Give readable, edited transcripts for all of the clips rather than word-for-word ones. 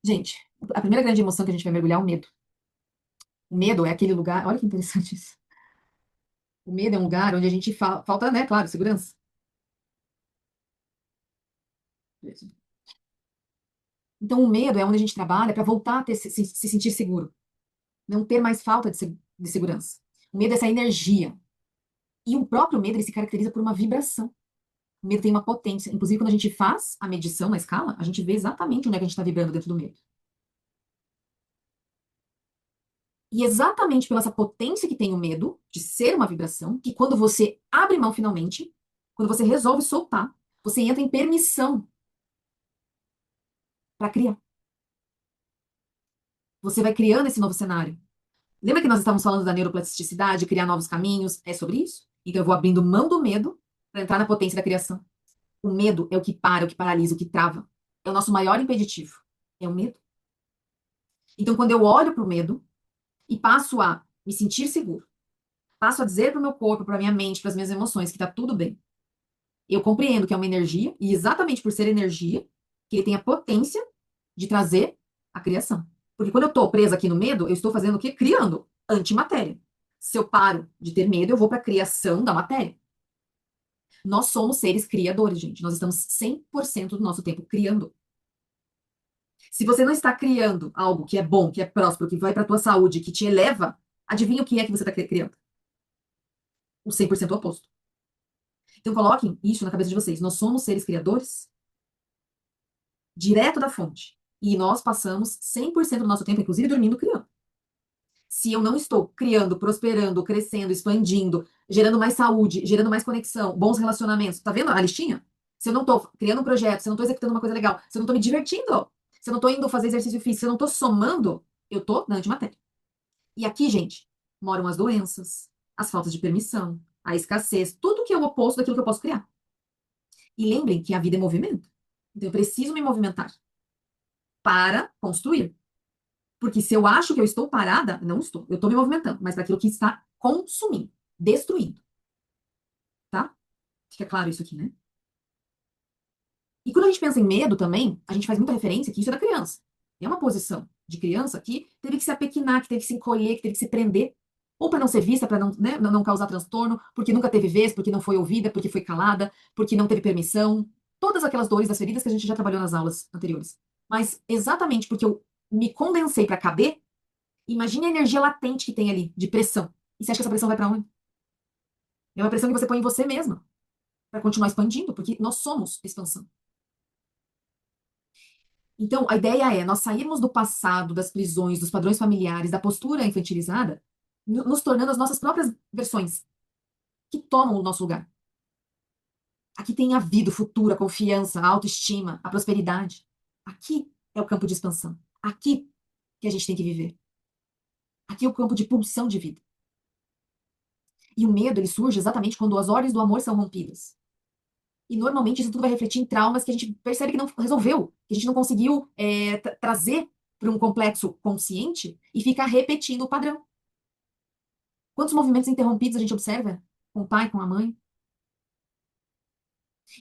Gente, a primeira grande emoção que a gente vai mergulhar é o medo. O medo é aquele lugar. Olha que interessante isso. O medo é um lugar onde a gente falta, né, claro, segurança. Então, o medo é onde a gente trabalha para voltar a se sentir seguro, não ter mais falta de segurança. O medo é essa energia. E o próprio medo ele se caracteriza por uma vibração. O medo tem uma potência. Inclusive, quando a gente faz a medição na escala, a gente vê exatamente onde é que a gente está vibrando dentro do medo. E exatamente pela essa potência que tem o medo de ser uma vibração, que quando você abre mão finalmente, quando você resolve soltar, você entra em permissão para criar. Você vai criando esse novo cenário. Lembra que nós estávamos falando da neuroplasticidade, criar novos caminhos? É sobre isso? Então eu vou abrindo mão do medo para entrar na potência da criação. O medo é o que para, o que paralisa, o que trava. É o nosso maior impeditivo. É o medo. Então quando eu olho para o medo e passo a me sentir seguro, passo a dizer para o meu corpo, para a minha mente, para as minhas emoções que está tudo bem. Eu compreendo que é uma energia, e exatamente por ser energia, que ele tem a potência de trazer a criação. Porque quando eu estou presa aqui no medo, eu estou fazendo o quê? Criando antimatéria. Se eu paro de ter medo, eu vou para a criação da matéria. Nós somos seres criadores, gente. Nós estamos 100% do nosso tempo criando. Se você não está criando algo que é bom, que é próspero, que vai para a tua saúde, que te eleva, adivinha o que é que você está criando? O 100% oposto. Então coloquem isso na cabeça de vocês. Nós somos seres criadores direto da fonte. E nós passamos 100% do nosso tempo, inclusive dormindo, criando. Se eu não estou criando, prosperando, crescendo, expandindo, gerando mais saúde, gerando mais conexão, bons relacionamentos, tá vendo a listinha? Se eu não estou criando um projeto, se eu não estou executando uma coisa legal, se eu não estou me divertindo, se eu não estou indo fazer exercício físico, se eu não estou somando, eu estou na antimatéria. E aqui, gente, moram as doenças, as faltas de permissão, a escassez, tudo que é o oposto daquilo que eu posso criar. E lembrem que a vida é movimento. Então eu preciso me movimentar para construir. Porque se eu acho que eu estou parada, não estou. Eu estou me movimentando, mas para aquilo que está consumindo, destruindo. Tá? Fica claro isso aqui, né? E quando a gente pensa em medo também, a gente faz muita referência que isso é da criança. É uma posição de criança que teve que se apequinar, que teve que se encolher, que teve que se prender. Ou para não ser vista, para não, né, não causar transtorno, porque nunca teve vez, porque não foi ouvida, porque foi calada, porque não teve permissão. Todas aquelas dores das feridas que a gente já trabalhou nas aulas anteriores. Mas exatamente porque eu me condensei para caber. Imagine a energia latente que tem ali, de pressão. E você acha que essa pressão vai para onde? É uma pressão que você põe em você mesma, para continuar expandindo, porque nós somos expansão. Então, a ideia é nós sairmos do passado, das prisões, dos padrões familiares, da postura infantilizada, nos tornando as nossas próprias versões, que tomam o nosso lugar. Aqui tem a vida, o futuro, a confiança, a autoestima, a prosperidade. Aqui é o campo de expansão. Aqui que a gente tem que viver. Aqui é o campo de pulsão de vida. E o medo, ele surge exatamente quando as ordens do amor são rompidas. E normalmente isso tudo vai refletir em traumas que a gente percebe que não resolveu, que a gente não conseguiu trazer para um complexo consciente e fica repetindo o padrão. Quantos movimentos interrompidos a gente observa com o pai, com a mãe?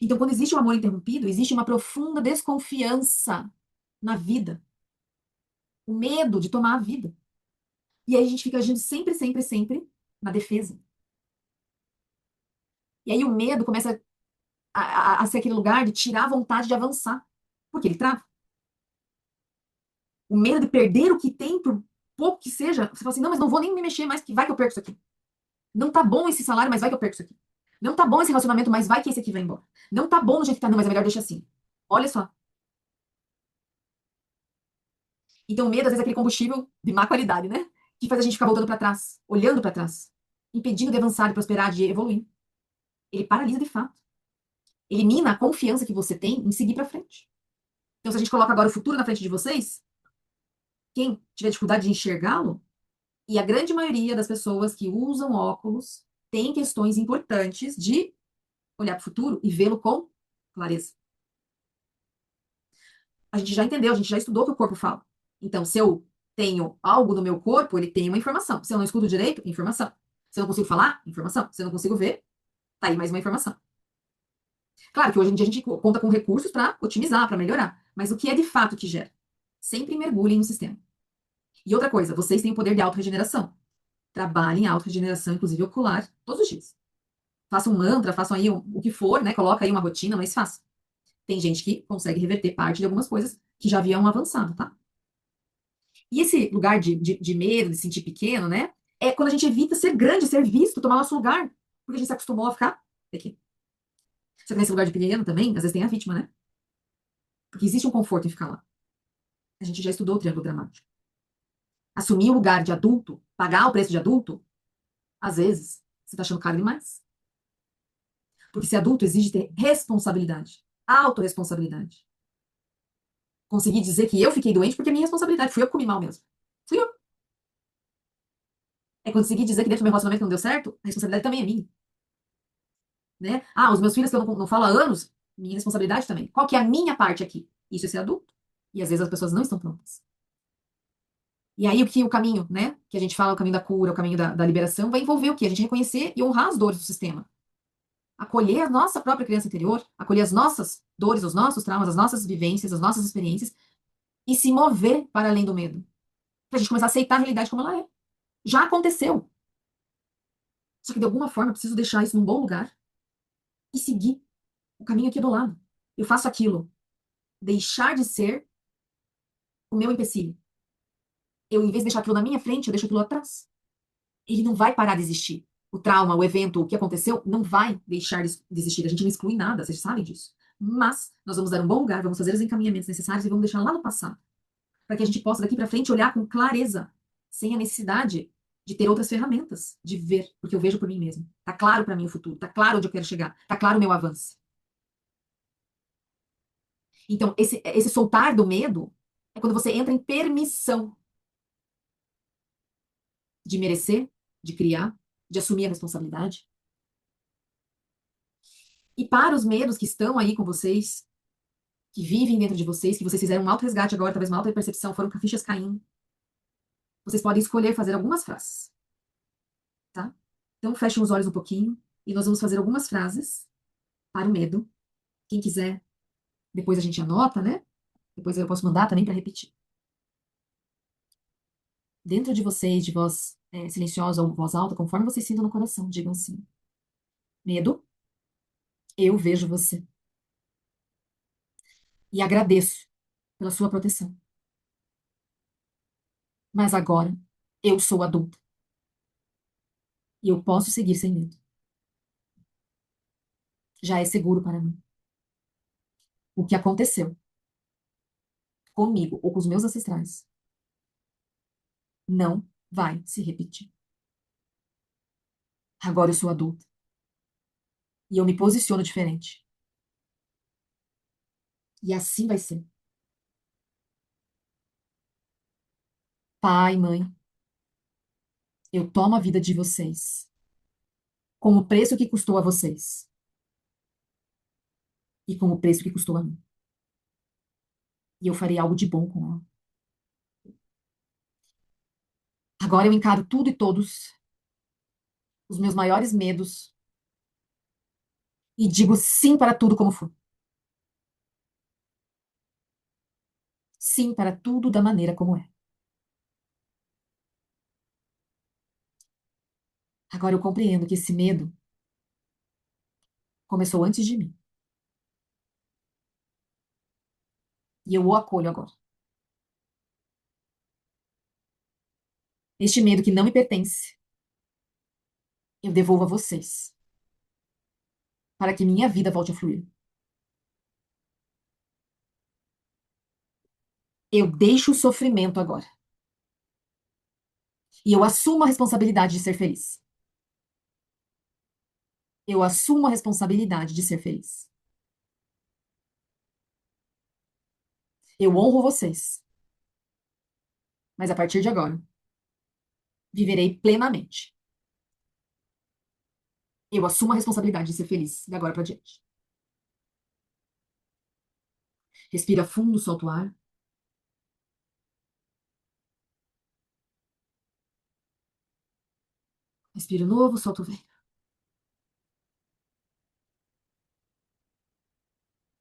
Então, quando existe um amor interrompido, existe uma profunda desconfiança na vida, o medo de tomar a vida. E aí a gente fica agindo sempre, sempre, sempre na defesa. E aí o medo começa a ser aquele lugar de tirar a vontade de avançar, porque ele trava. O medo de perder o que tem, por pouco que seja, você fala assim, não, mas não vou nem me mexer mais, que vai que eu perco isso aqui. Não tá bom esse salário, mas vai que eu perco isso aqui. Não tá bom esse relacionamento, mas vai que esse aqui vai embora. Não tá bom no jeito que tá, não, mas é melhor deixar assim. Olha só. Então, o medo, às vezes, é aquele combustível de má qualidade, né? Que faz a gente ficar voltando para trás, olhando para trás, impedindo de avançar, de prosperar, de evoluir. Ele paralisa de fato. Elimina a confiança que você tem em seguir para frente. Então, se a gente coloca agora o futuro na frente de vocês, quem tiver dificuldade de enxergá-lo, e a grande maioria das pessoas que usam óculos tem questões importantes de olhar para o futuro e vê-lo com clareza. A gente já entendeu, a gente já estudou o que o corpo fala. Então, se eu tenho algo no meu corpo, ele tem uma informação. Se eu não escuto direito, informação. Se eu não consigo falar, informação. Se eu não consigo ver, tá aí mais uma informação. Claro que hoje em dia a gente conta com recursos para otimizar, para melhorar. Mas o que é de fato que gera? Sempre mergulhem no sistema. E outra coisa, vocês têm o poder de autorregeneração. Trabalhem a autorregeneração, inclusive ocular, todos os dias. Façam um mantra, façam aí o que for, né? Coloca aí uma rotina, mas faça. Tem gente que consegue reverter parte de algumas coisas que já haviam avançado, tá? E esse lugar de medo, de sentir pequeno, né? É quando a gente evita ser grande, ser visto, tomar nosso lugar. Porque a gente se acostumou a ficar aqui. Só que nesse lugar de pequeno também, às vezes tem a vítima, né? Porque existe um conforto em ficar lá. A gente já estudou o triângulo dramático. Assumir o lugar de adulto, pagar o preço de adulto, às vezes, você tá achando caro demais. Porque ser adulto exige ter responsabilidade, autorresponsabilidade. Conseguir dizer que eu fiquei doente porque é minha responsabilidade. Fui eu que comi mal mesmo. Fui eu. É conseguir dizer que dentro do meu relacionamento não deu certo, a responsabilidade também é minha. Né? Ah, os meus filhos que eu não falo há anos, minha responsabilidade também. Qual que é a minha parte aqui? Isso é ser adulto. E às vezes as pessoas não estão prontas. E aí o caminho, né? Que a gente fala, o caminho da cura, o caminho da liberação, vai envolver o quê? A gente reconhecer e honrar as dores do sistema. Acolher a nossa própria criança interior, acolher as nossas dores, os nossos traumas, as nossas vivências, as nossas experiências e se mover para além do medo. Pra gente começar a aceitar a realidade como ela é. Já aconteceu. Só que de alguma forma eu preciso deixar isso num bom lugar e seguir o caminho aqui do lado. Eu faço aquilo. Deixar de ser o meu empecilho. Eu, em vez de deixar aquilo na minha frente, eu deixo aquilo atrás. Ele não vai parar de existir. O trauma, o evento, o que aconteceu, não vai deixar de existir. A gente não exclui nada, vocês sabem disso. Mas nós vamos dar um bom lugar, vamos fazer os encaminhamentos necessários e vamos deixar lá no passado. Para que a gente possa, daqui para frente, olhar com clareza, sem a necessidade de ter outras ferramentas, de ver, porque eu vejo por mim mesmo. Tá claro para mim o futuro, tá claro onde eu quero chegar, tá claro o meu avanço. Então, esse soltar do medo é quando você entra em permissão de merecer, de criar, de assumir a responsabilidade. E para os medos que estão aí com vocês, que vivem dentro de vocês, que vocês fizeram um auto-resgate agora, talvez uma auto-percepção, foram com fichas caindo, vocês podem escolher fazer algumas frases, tá? Então, fechem os olhos um pouquinho e nós vamos fazer algumas frases para o medo. Quem quiser, depois a gente anota, né? Depois eu posso mandar também para repetir. Dentro de vocês, de voz silenciosa ou voz alta, conforme vocês sintam no coração, digam assim: medo, eu vejo você. E agradeço pela sua proteção. Mas agora, eu sou adulta e eu posso seguir sem medo. Já é seguro para mim. O que aconteceu comigo ou com os meus ancestrais não vai se repetir. Agora eu sou adulta e eu me posiciono diferente. E assim vai ser. Pai, mãe, eu tomo a vida de vocês com o preço que custou a vocês e com o preço que custou a mim. E eu farei algo de bom com ela. Agora eu encaro tudo e todos os meus maiores medos e digo sim para tudo como for. Sim para tudo da maneira como é. Agora eu compreendo que esse medo começou antes de mim. E eu o acolho agora. Este medo que não me pertence, eu devolvo a vocês, para que minha vida volte a fluir. Eu deixo o sofrimento agora. E eu assumo a responsabilidade de ser feliz. Eu assumo a responsabilidade de ser feliz. Eu honro vocês. Mas a partir de agora, viverei plenamente. Eu assumo a responsabilidade de ser feliz de agora para diante. Respira fundo, solta o ar. Respira novo, solta o velho.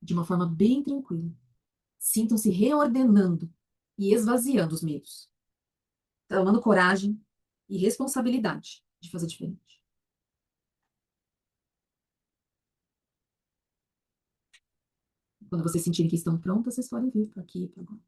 De uma forma bem tranquila. Sintam-se reordenando e esvaziando os medos, tomando coragem e responsabilidade de fazer diferente. Quando vocês sentirem que estão prontas, vocês podem vir para aqui, para agora.